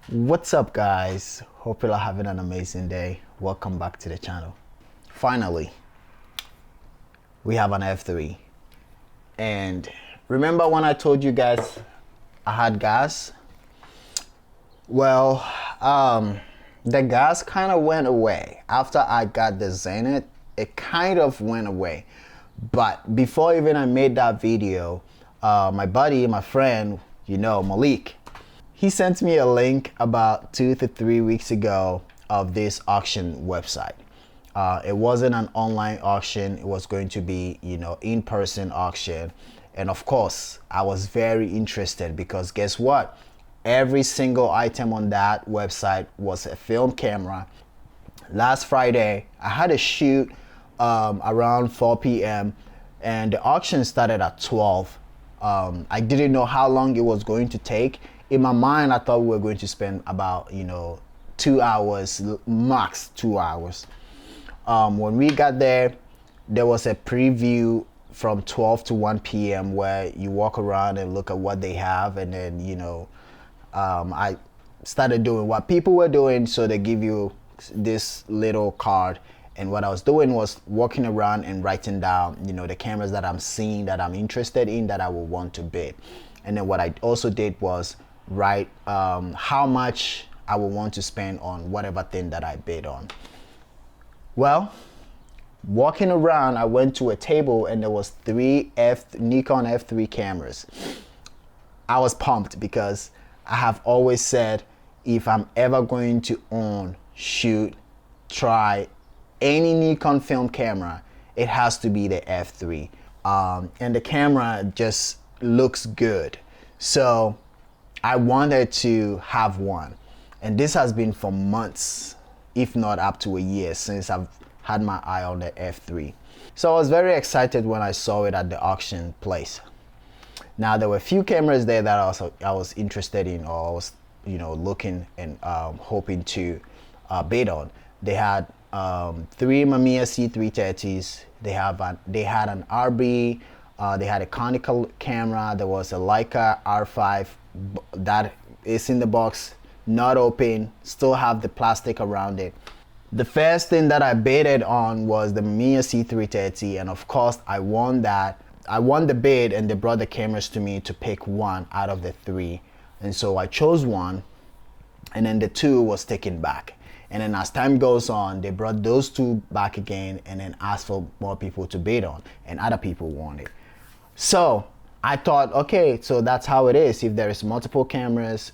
What's up, guys? Hope you're having an amazing day. Welcome back to the channel. Finally, we have an F3. And remember when I told you guys I had gas? Well, the gas kind of went away after I got the Zenith. It kind of went away, but before even I made that video, my friend, Malik, he sent me a link about 2 to 3 weeks ago of this auction website. It wasn't an online auction. It was going to be, in-person auction. And of course, I was very interested because guess what? Every single item on that website was a film camera. Last Friday, I had a shoot around 4 p.m. and the auction started at 12. I didn't know how long it was going to take. In my mind, I thought we were going to spend about 2 hours, max 2 hours. When we got there, there was a preview from 12 to 1 p.m. where you walk around and look at what they have, and then I started doing what people were doing, so they give you this little card, and what I was doing was walking around and writing down the cameras that I'm seeing, that I'm interested in, that I will want to bid. And then what I also did was write how much I would want to spend on whatever thing that I bid on. Well, walking around, I went to a table and there was three Nikon F3 cameras. I was pumped because I have always said if I'm ever going to own, shoot, try any Nikon film camera, it has to be the F3. And the camera just looks good. So I wanted to have one. And this has been for months, if not up to a year, since I've had my eye on the F3. So I was very excited when I saw it at the auction place. Now there were a few cameras there that I was interested in, or I was looking and hoping to bid on. They had three Mamiya C330s. They had an RB. They had a conical camera. There was a Leica R5 that is in the box, not open, still have the plastic around it. The first thing that I bidded on was the Mamiya C330, and of course I won that. I won the bid, and they brought the cameras to me to pick one out of the three. And so I chose one, and then the two was taken back. And then as time goes on, they brought those two back again and then asked for more people to bid on, and other people won it. So I thought, okay, so that's how it is. If there is multiple cameras,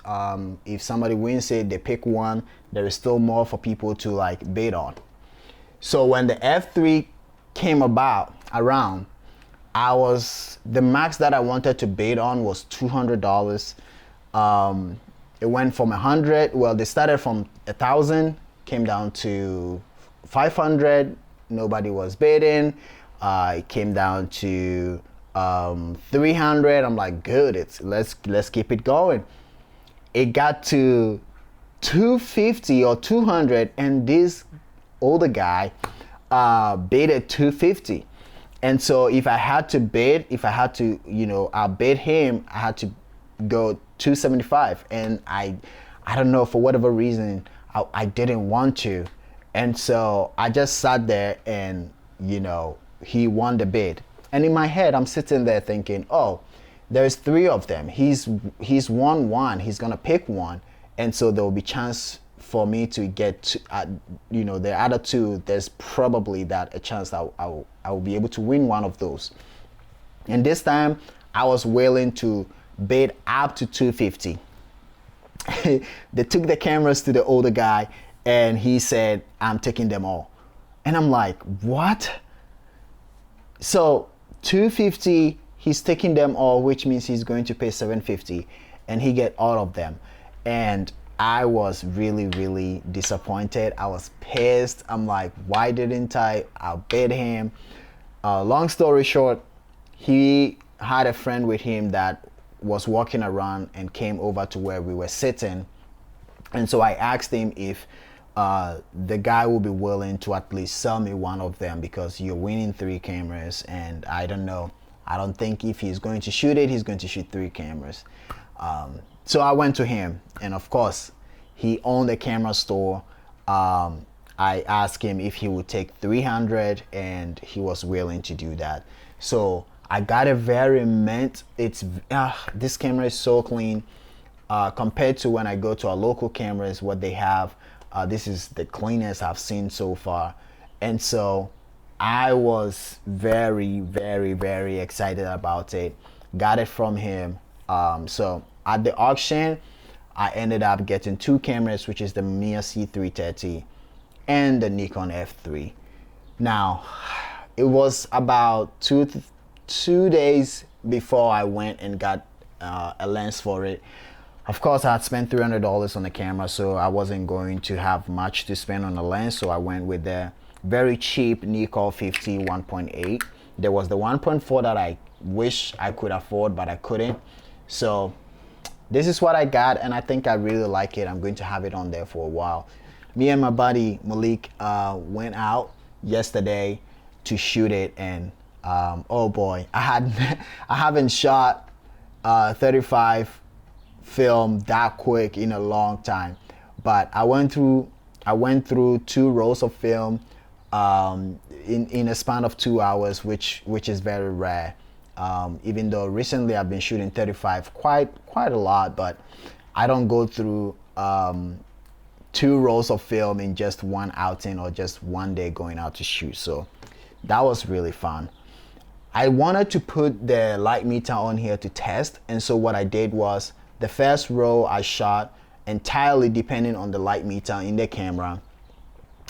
if somebody wins it, they pick one, there is still more for people to bid on. So when the F3 came around, the max that I wanted to bid on was $200. It went from 100. Well, they started from 1,000, came down to 500. Nobody was bidding. It came down to 300. I'm like, good. Let's keep it going. It got to 250 or 200, and this older guy bid at 250. And so if I had to outbid him, I had to go 275. And I don't know, for whatever reason, I didn't want to. And so I just sat there and, he won the bid. And in my head, I'm sitting there thinking, oh, there's three of them. He's won one. He's going to pick one. And so there will be chance for me to get the other two. There's probably a chance that I will be able to win one of those. And this time I was willing to bid up to 250. They took the cameras to the older guy and he said, I'm taking them all. And I'm like, what? So 250, he's taking them all, which means he's going to pay 750, and he get all of them. And I was really, really disappointed. I was pissed. I'm like, why didn't I outbid him? Long story short, he had a friend with him that was walking around and came over to where we were sitting. And so I asked him if the guy will be willing to at least sell me one of them, because you're winning three cameras, and I don't know. I don't think if he's going to shoot it, he's going to shoot three cameras. So I went to him, and of course, He owned a camera store. I asked him if he would take 300, and he was willing to do that. So I got a very mint. This camera is so clean compared to when I go to our local cameras, what they have. This is the cleanest I've seen so far, and so I was very, very, very excited about it. Got it from him. So at the auction, I ended up getting two cameras, which is the Mamiya C330 and the Nikon F3. Now, it was about two days before I went and got a lens for it. Of course, I had spent $300 on the camera, so I wasn't going to have much to spend on the lens, so I went with the very cheap Nikon 50 1.8. There was the 1.4 that I wish I could afford, but I couldn't. So this is what I got, and I think I really like it. I'm going to have it on there for a while. Me and my buddy Malik went out yesterday to shoot it, and oh boy, I haven't shot 35 film that quick in a long time. But I went through 2 rolls of film in a span of 2 hours, which is very rare. Even though recently I've been shooting 35 quite a lot, but I don't go through 2 rolls of film in just one outing or just one day going out to shoot. So that was really fun. I wanted to put the light meter on here to test, and so what I did was the first row I shot entirely depending on the light meter in the camera,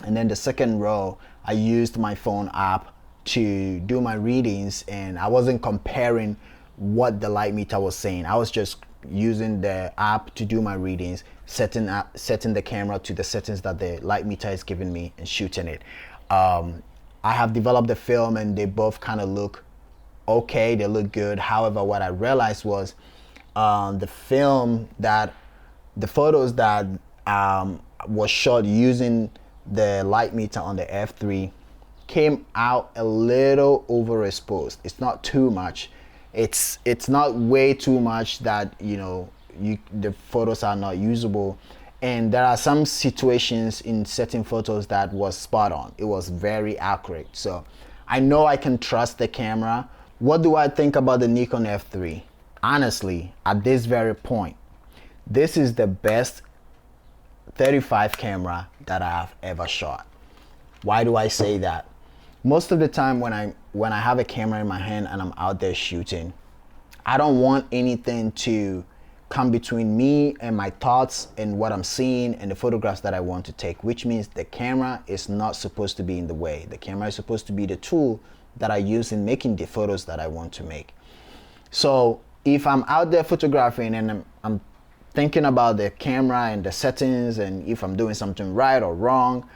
and then the second row I used my phone app to do my readings, and I wasn't comparing what the light meter was saying. I was just using the app to do my readings, setting the camera to the settings that the light meter is giving me, and shooting it. I have developed the film, and they both kind of look okay, they look good. However, what I realized was the photos that was shot using the light meter on the F3 came out a little overexposed. It's not too much. It's not way too much that the photos are not usable. And there are some situations in certain photos that was spot on. It was very accurate. So I know I can trust the camera. What do I think about the Nikon F3? Honestly, at this very point, this is the best 35 camera that I have ever shot. Why do I say that? Most of the time when I have a camera in my hand and I'm out there shooting, I don't want anything to come between me and my thoughts and what I'm seeing and the photographs that I want to take, which means the camera is not supposed to be in the way. The camera is supposed to be the tool that I use in making the photos that I want to make. So if I'm out there photographing and I'm thinking about the camera and the settings and if I'm doing something right or wrong,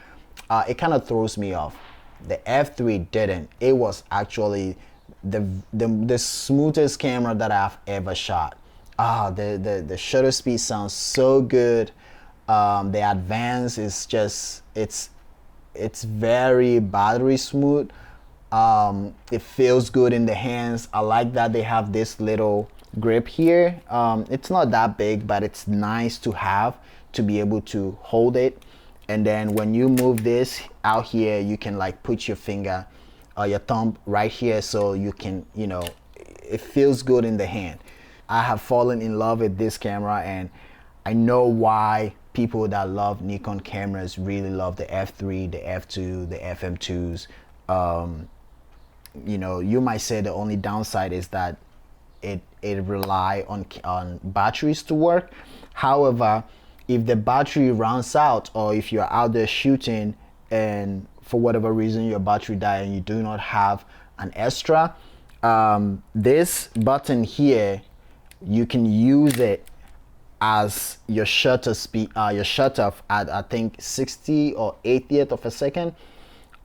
it kind of throws me off. The F3 didn't. It was actually the smoothest camera that I've ever shot. The shutter speed sounds so good. The advance is just it's very battery smooth. It feels good in the hands. I like that they have this little grip here. It's not that big, but it's nice to have to be able to hold it. And then when you move this out here, you can like put your finger or your thumb right here, so you can, it feels good in the hand. I have fallen in love with this camera, and I know why people that love Nikon cameras really love the F3, the F2, the FM2s. You might say the only downside is that it rely on batteries to work. However, if the battery runs out, or if you're out there shooting and for whatever reason your battery dies and you do not have an extra, this button here, you can use it as your shutter speed, your shutter at I think 60 or 80th of a second,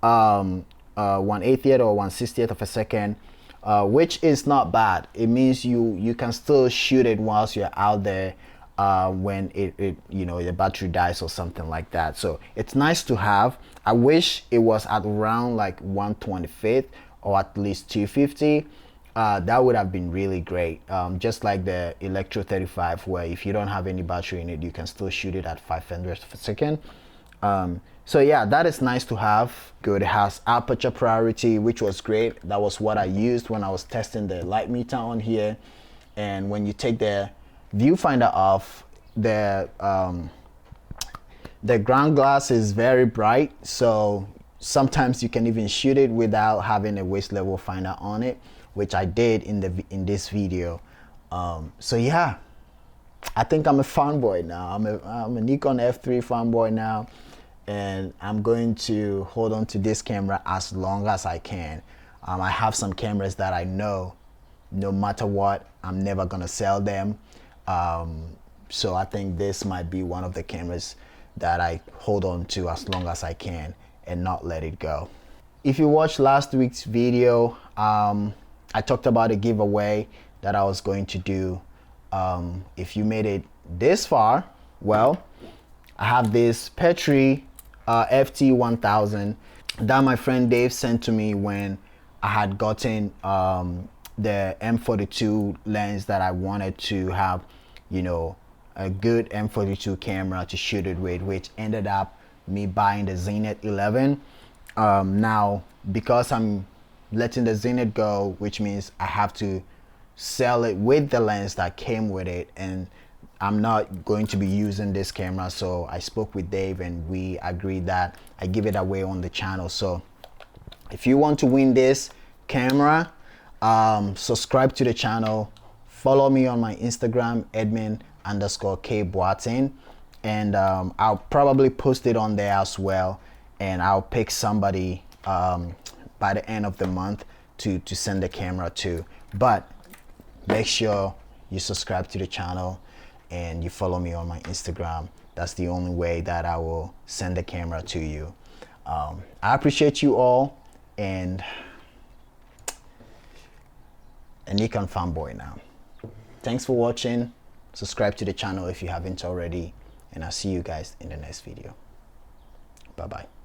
1/80th or 1/60th of a second, which is not bad. It means you can still shoot it whilst you're out there when the battery dies or something like that. So it's nice to have. I wish it was at around like 1/25th or at least 250. that would have been really great. Just like the Electro 35, where if you don't have any battery in it, you can still shoot it at 500 per second. So yeah, that is nice to have. Good. It has aperture priority, which was great. That was what I used when I was testing the light meter on here. And when you take the viewfinder off, the ground glass is very bright, so sometimes you can even shoot it without having a waist level finder on it, which I did in this video. So yeah, I think I'm a fanboy now. I'm a Nikon F3 fanboy now, and I'm going to hold on to this camera as long as I can. I have some cameras that I know no matter what, I'm never gonna sell them. So I think this might be one of the cameras that I hold on to as long as I can and not let it go. If you watched last week's video, I talked about a giveaway that I was going to do. If you made it this far, well, I have this Petri FT1000 that my friend Dave sent to me when I had gotten the M42 lens that I wanted to have, you know, a good M42 camera to shoot it with, which ended up me buying the Zenith 11. Now, because I'm letting the Zenith go, which means I have to sell it with the lens that came with it, and I'm not going to be using this camera. So I spoke with Dave and we agreed that I give it away on the channel. So if you want to win this camera, subscribe to the channel, follow me on my Instagram, Edmund_K Boateng, and I'll probably post it on there as well, and I'll pick somebody by the end of the month to send the camera to. But make sure you subscribe to the channel and you follow me on my Instagram. That's the only way that I will send the camera to you. I appreciate you all, and a Nikon fanboy now. Thanks for watching. Subscribe to the channel if you haven't already, and I'll see you guys in the next video. Bye bye.